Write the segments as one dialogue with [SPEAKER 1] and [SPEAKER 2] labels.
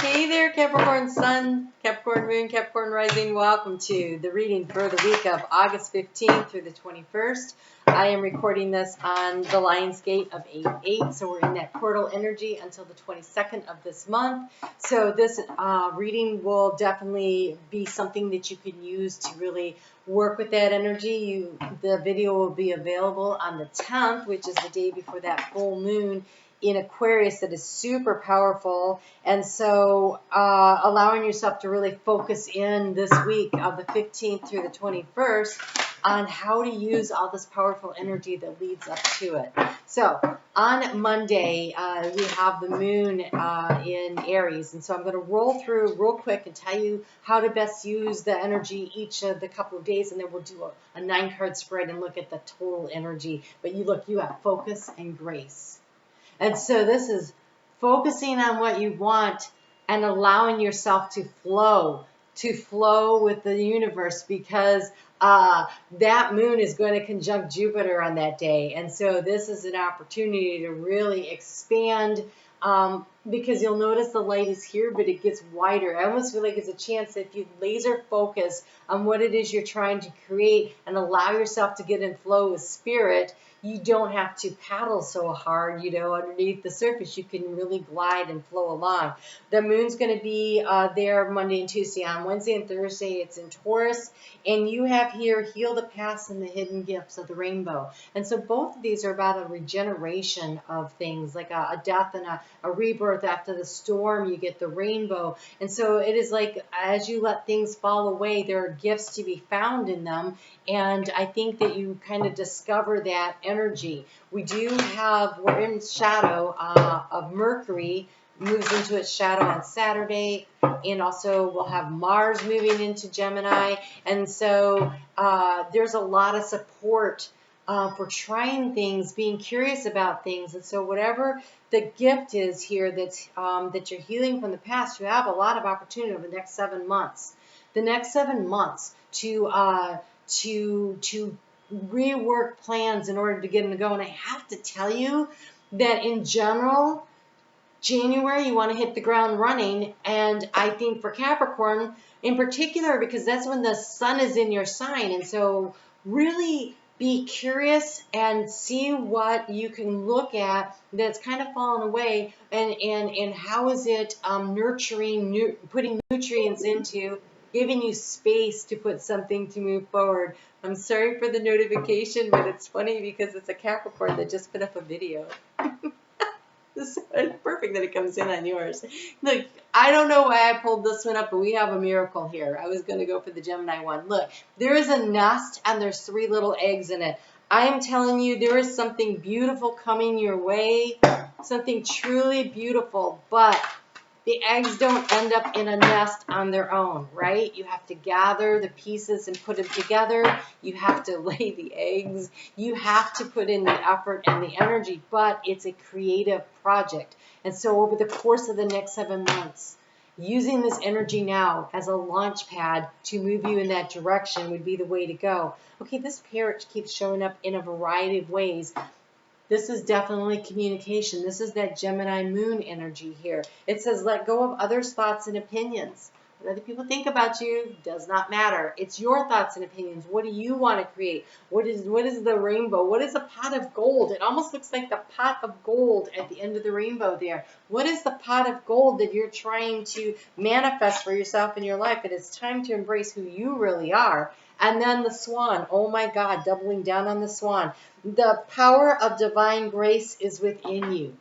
[SPEAKER 1] Hey there, Capricorn Sun, Capricorn Moon, Capricorn Rising. Welcome to the reading for the week of August 15th through the 21st. I am recording this on the Lion's Gate of 8/8, so we're in that portal energy until the 22nd of this month. So this reading will definitely be something that you can use to really work with that energy. The video will be available on the 10th, which is the day before that full moon in Aquarius that is super powerful. And so allowing yourself to really focus in this week of the 15th through the 21st on how to use all this powerful energy that leads up to it. So on Monday, we have the moon in Aries. And so I'm going to roll through real quick and tell you how to best use the energy each of the couple of days. And then we'll do a 9-card spread and look at the total energy. But you have focus and grace. And so this is focusing on what you want and allowing yourself to flow with the universe, because that moon is going to conjunct Jupiter on that day. And so this is an opportunity to really expand, because you'll notice the light is here, but it gets wider. I almost feel like it's a chance that if you laser focus on what it is you're trying to create and allow yourself to get in flow with spirit, you don't have to paddle so hard, underneath the surface. You can really glide and flow along. The moon's going to be there Monday and Tuesday. On Wednesday and Thursday, it's in Taurus. And you have here Heal the Past and the Hidden Gifts of the Rainbow. And so both of these are about a regeneration of things, like a death and a rebirth. After the storm, you get the rainbow. And so it is like, as you let things fall away, there are gifts to be found in them. And I think that you kind of discover that energy. We're in shadow of Mercury, moves into its shadow on Saturday, and also we'll have Mars moving into Gemini. And so there's a lot of support for trying things, being curious about things. And so whatever the gift is here that you're healing from the past, you have a lot of opportunity over the next 7 months. The next 7 months to rework plans in order to get them to go. And I have to tell you that in general, January, you want to hit the ground running. And I think for Capricorn in particular, because that's when the sun is in your sign. And so really be curious and see what you can look at that's kind of fallen away, and how is it nurturing, putting nutrients into, giving you space to put something to move forward. I'm sorry for the notification, but it's funny because it's a Capricorn that just put up a video. It's perfect that it comes in on yours. Look, I don't know why I pulled this one up, but we have a miracle here. I was going to go for the Gemini one. Look, there is a nest and there's 3 little eggs in it. I am telling you, there is something beautiful coming your way, something truly beautiful, but the eggs don't end up in a nest on their own, right? You have to gather the pieces and put them together. You have to lay the eggs. You have to put in the effort and the energy, but it's a creative project. And so over the course of the next 7 months, using this energy now as a launch pad to move you in that direction would be the way to go. Okay, this parrot keeps showing up in a variety of ways. This is definitely communication. This is that Gemini moon energy here. It says, let go of others' thoughts and opinions. What other people think about you does not matter. It's your thoughts and opinions. What do you want to create? What is the rainbow? What is a pot of gold? It almost looks like the pot of gold at the end of the rainbow there. What is the pot of gold that you're trying to manifest for yourself in your life? And it's time to embrace who you really are. And then the swan. Oh my God, doubling down on the swan. The power of divine grace is within you.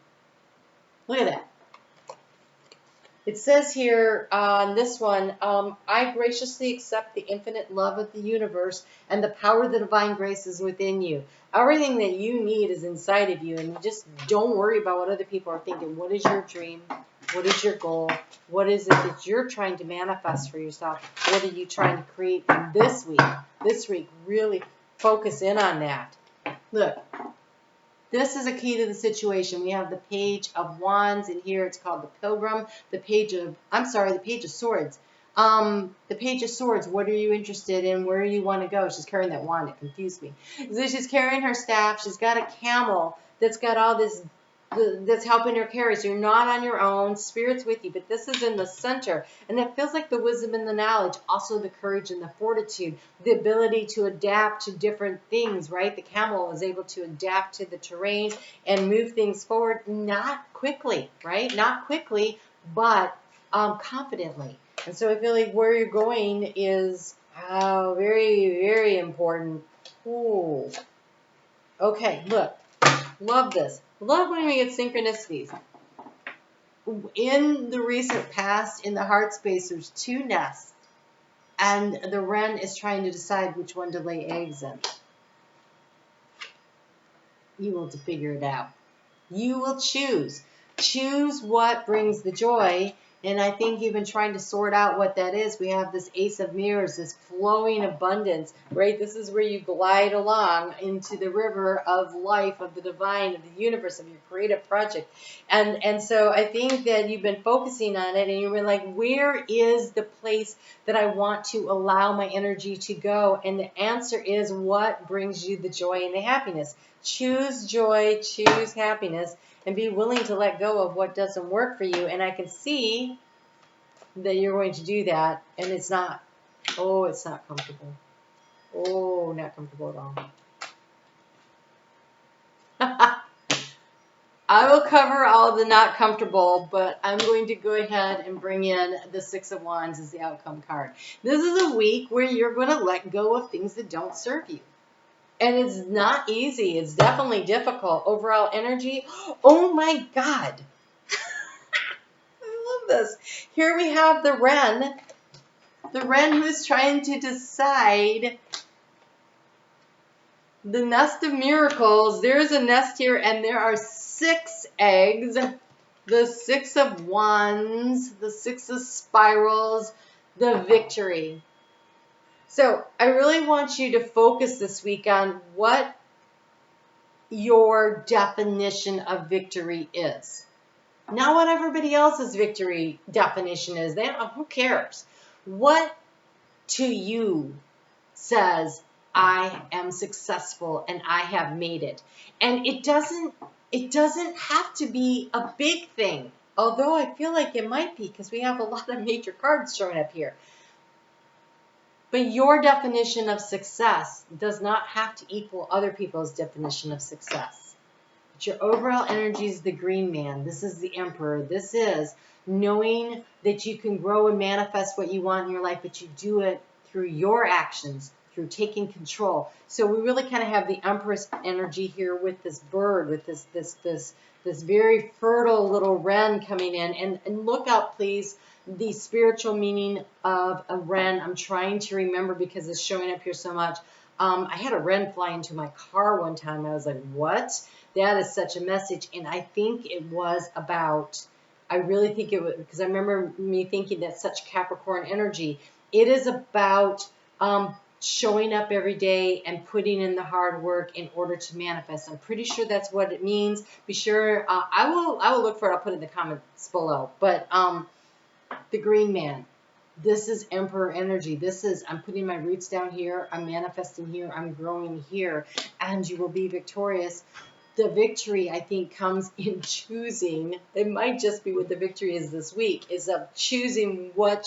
[SPEAKER 1] Look at that. It says here on this one, I graciously accept the infinite love of the universe, and the power of the divine grace is within you. Everything that you need is inside of you, and you just don't worry about what other people are thinking. What is your dream? What is your goal? What is it that you're trying to manifest for yourself? What are you trying to create in this week? This week, really focus in on that. Look, this is a key to the situation. We have the Page of Wands, and here it's called the Pilgrim. The Page of Swords. The Page of Swords, what are you interested in? Where do you want to go? She's carrying that wand. It confused me. So she's carrying her staff. She's got a camel that's got all this that's helping her carry. So you're not on your own. Spirit's with you, but this is in the center. And it feels like the wisdom and the knowledge, also the courage and the fortitude, the ability to adapt to different things, right? The camel is able to adapt to the terrain and move things forward, not quickly, right? Not quickly, but confidently. And so I feel like where you're going is very, very important. Ooh. Okay, look. Love this. Love when we get synchronicities. In the recent past, in the heart space, there's 2 nests. And the wren is trying to decide which one to lay eggs in. You will figure it out. You will choose. Choose what brings the joy. And I think you've been trying to sort out what that is. We have this Ace of Mirrors, this flowing abundance, right? This is where you glide along into the river of life, of the divine, of the universe, of your creative project. And so I think that you've been focusing on it and you were like, where is the place that I want to allow my energy to go? And the answer is what brings you the joy and the happiness. Choose joy, choose happiness, and be willing to let go of what doesn't work for you. And I can see that you're going to do that, and it's not comfortable. Oh, not comfortable at all. I will cover all the not comfortable, but I'm going to go ahead and bring in the 6 of Wands as the outcome card. This is a week where you're going to let go of things that don't serve you. And it's not easy. It's definitely difficult. Overall energy. Oh my God. I love this. Here we have the wren. The wren who is trying to decide the nest of miracles. There's a nest here and there are 6 eggs. The 6 of Wands. The 6 of spirals. The victory. So I really want you to focus this week on what your definition of victory is. Not what everybody else's victory definition is. Who cares? What to you says, I am successful and I have made it. And it doesn't have to be a big thing. Although I feel like it might be because we have a lot of major cards showing up here. But your definition of success does not have to equal other people's definition of success. But your overall energy is the green man. This is the emperor. This is knowing that you can grow and manifest what you want in your life, but you do it through your actions, through taking control. So we really kind of have the empress energy here with this bird, with this very fertile little wren coming in. And look out, please, the spiritual meaning of a wren. I'm trying to remember because it's showing up here so much. I had a wren fly into my car one time. I was like, what? That is such a message. And I think it was about, I really think it was, because I remember me thinking that's such Capricorn energy. It is about showing up every day and putting in the hard work in order to manifest. I'm pretty sure that's what it means. Be sure, I will look for it. I'll put it in the comments below. But the green man. This is emperor energy. This is, I'm putting my roots down here. I'm manifesting here. I'm growing here. And you will be victorious. The victory, I think, comes in choosing. It might just be what the victory is this week, is of choosing which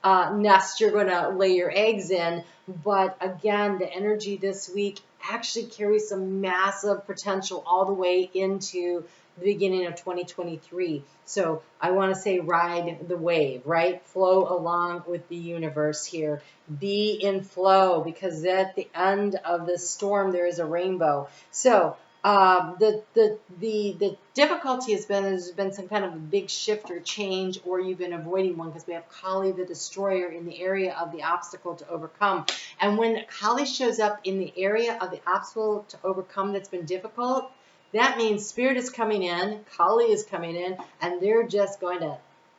[SPEAKER 1] nest you're going to lay your eggs in. But again, the energy this week actually carries some massive potential all the way into the beginning of 2023. So I want to say ride the wave, right? Flow along with the universe here. Be in flow, because at the end of the storm there is a rainbow. So the difficulty has been, there's been some kind of a big shift or change, or you've been avoiding one, because we have Kali the destroyer in the area of the obstacle to overcome. And when Kali shows up in the area of the obstacle to overcome that's been difficult, that means Spirit is coming in, Kali is coming in, and they're just going to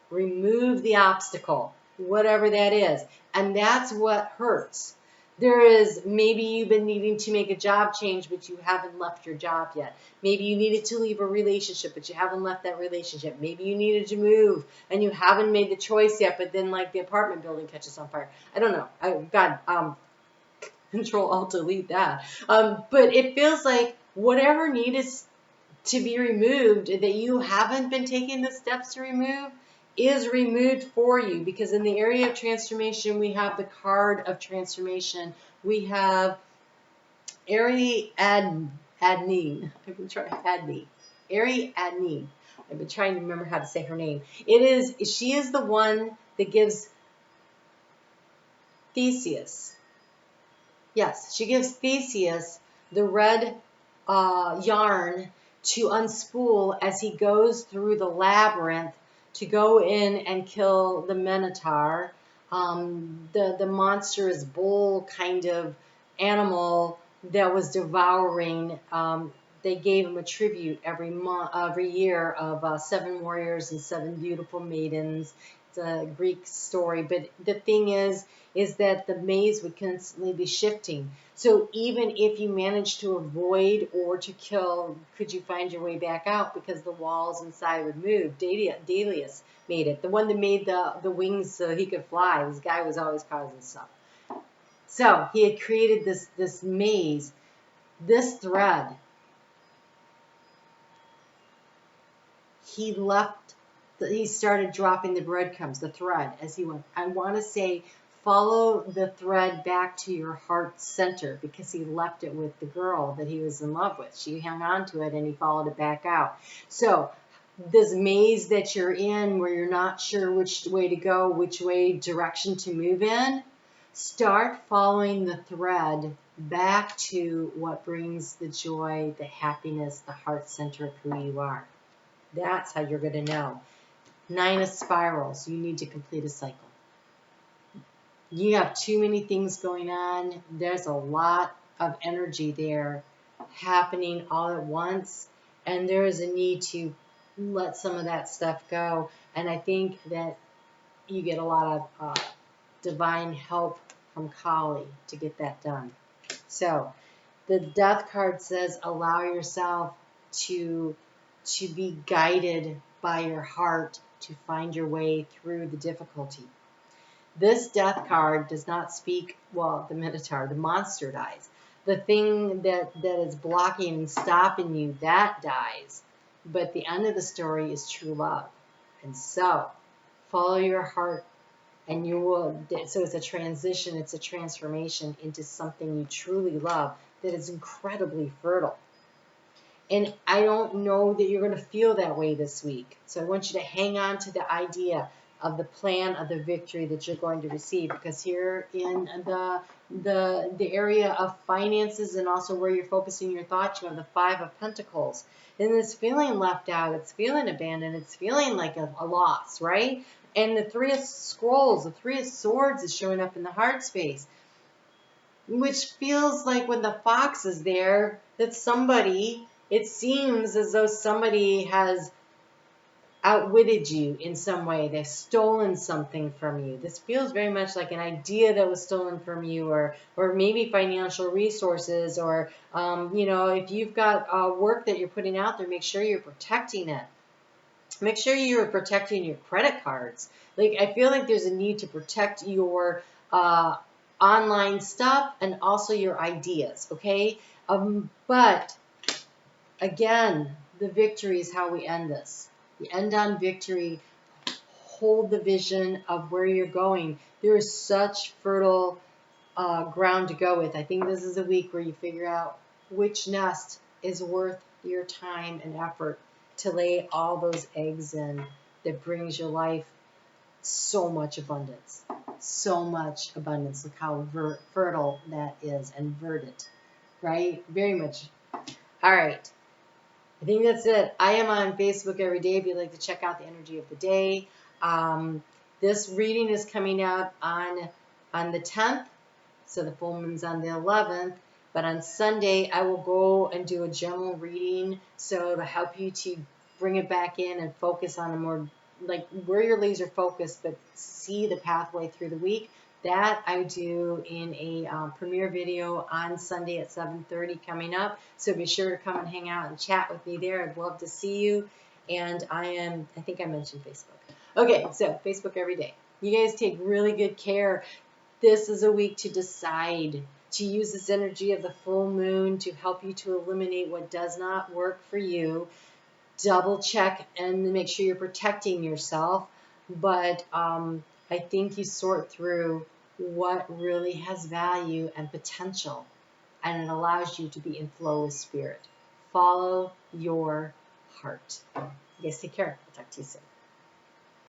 [SPEAKER 1] remove the obstacle, whatever that is. And that's what hurts. There is, maybe you've been needing to make a job change, but you haven't left your job yet. Maybe you needed to leave a relationship, but you haven't left that relationship. Maybe you needed to move, and you haven't made the choice yet, but then like the apartment building catches on fire. I don't know. Control Alt Delete that. But it feels like whatever need is to be removed that you haven't been taking the steps to remove is removed for you, because in the area of transformation, we have the card of transformation. We have Ariadne. I've been trying Ariadne. I've been trying to remember how to say her name. She is the one that gives Theseus. Yes, she gives Theseus the red yarn to unspool as he goes through the labyrinth to go in and kill the Minotaur, the monstrous bull kind of animal that was devouring. They gave him a tribute every year of 7 warriors and 7 beautiful maidens. It's a Greek story, but the thing is that the maze would constantly be shifting. So even if you managed to avoid or to kill, could you find your way back out, because the walls inside would move? Daedalus made it. The one that made the wings so he could fly. This guy was always causing stuff. So he had created this maze, this thread. He started dropping the breadcrumbs, the thread, as he went. I want to say follow the thread back to your heart center, because he left it with the girl that he was in love with. She hung on to it and he followed it back out. So this maze that you're in, where you're not sure which way to go, which direction to move in, start following the thread back to what brings the joy, the happiness, the heart center of who you are. That's how you're going to know. 9 of spirals. You need to complete a cycle. You have too many things going on. There's a lot of energy there happening all at once, and there is a need to let some of that stuff go. And I think that you get a lot of divine help from Kali to get that done. So the Death card says allow yourself to be guided by your heart to find your way through the difficulty. This Death card does not speak, well, the Minotaur, the monster dies. The thing that is blocking and stopping you, that dies. But the end of the story is true love. And so, follow your heart, and you will, so it's a transition, it's a transformation into something you truly love that is incredibly fertile. And I don't know that you're going to feel that way this week. So I want you to hang on to the idea of the plan of the victory that you're going to receive, because here in the area of finances and also where you're focusing your thoughts, you have the 5 of Pentacles. And it's feeling left out, it's feeling abandoned, it's feeling like a loss, right? And the 3 of Scrolls, the 3 of Swords is showing up in the heart space, which feels like when the fox is there, that somebody, it seems as though somebody has outwitted you in some way. They've stolen something from you. This feels very much like an idea that was stolen from you, or maybe financial resources, or, if you've got work that you're putting out there, make sure you're protecting it. Make sure you're protecting your credit cards. Like, I feel like there's a need to protect your online stuff and also your ideas, okay? But again, the victory is how we end this. We end on victory. Hold the vision of where you're going. There is such fertile ground to go with. I think this is a week where you figure out which nest is worth your time and effort to lay all those eggs in that brings your life so much abundance. So much abundance. Look how fertile that is, and verdant, right? Very much. All right. I think that's it. I am on Facebook every day if you'd like to check out the energy of the day. This reading is coming out on the 10th, so the full moon's on the 11th. But on Sunday, I will go and do a general reading, so to help you to bring it back in and focus on a more, like, where you're laser focused, but see the pathway through the week. That I do in a premiere video on Sunday at 7:30 coming up. So be sure to come and hang out and chat with me there. I'd love to see you. And I think I mentioned Facebook. Okay, so Facebook every day. You guys take really good care. This is a week to decide. to use this energy of the full moon to help you to eliminate what does not work for you. Double check and make sure you're protecting yourself. But I think you sort through what really has value and potential, and it allows you to be in flow with spirit. Follow your heart. You guys take care. I'll talk to you soon.